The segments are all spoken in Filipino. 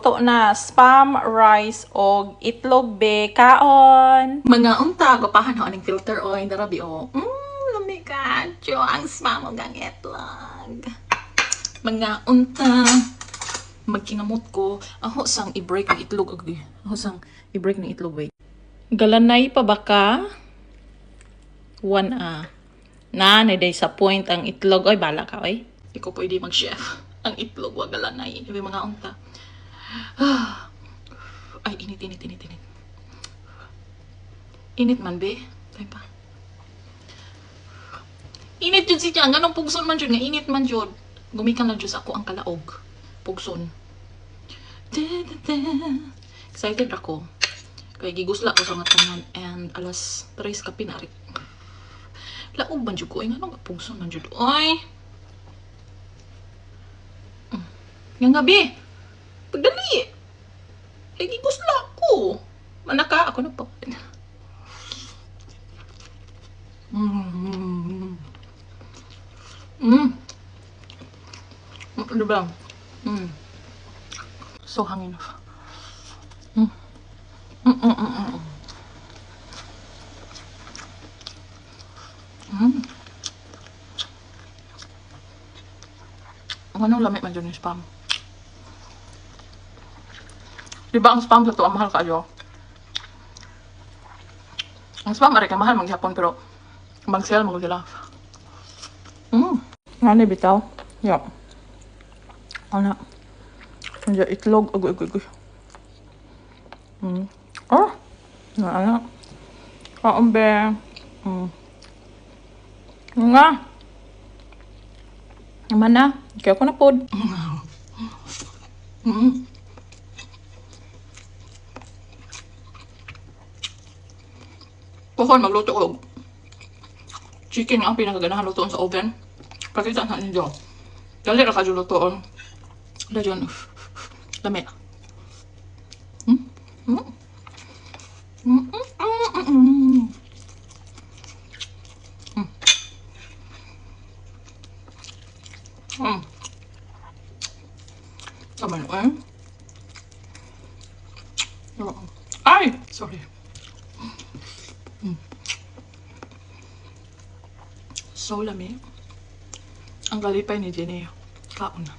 To na spam rice og itlog be kaon. Mga unta, gapahan ho aning filter oil darabi o. Lami ka, ang spam og ang itlog. Mga unta, magkinamot ko, ako sang i-break ang itlog og ako sang i-break ng itlog wait. Galanay pa ba ka? 1A. Na, day sa point ang itlog. Oy, bala ka, oy. Di ko pwede mag-chef. Ang itlog wag galanay. Ibi mga unta. Ay, init. Init man, be. Tayo pa. Init yun si Tiyan. Ganong pugson man yun nga. Init man yun. Gumikan lang Diyos ako ang kalaog. Pugson. Excited ako. Kaya gigusla ko sa nga tanan. And alas 3 ka pinarik. Laog man dyan ko. Ay, nga nang pugson man dyan. Ay! Yang gabi. Pagdali. Ay, gigusla ko. Manaka ako na pa. Ano ba? So hangin. Anong lamig man dyan yung spam? Diba ang spam sa to ang mahal kayo? Ang spam ari ka mahal maghapon pero mag-sale mo sila. Ano bitaw? Yup. Ano? Ano itlog. Agoy. Oh! Ano? Kaombe. Nga. Naman na. Kaya ko na pod. Pohon magluto ko. Chicken ang pinakaganahan lutoon sa oven. Pakita na ninyo. Dali ra kadyo lutoon. Dayon. Lami. Tama na Ay! Sorry. So lami. Ang galipay ni Jenny. Kaon na.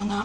Mga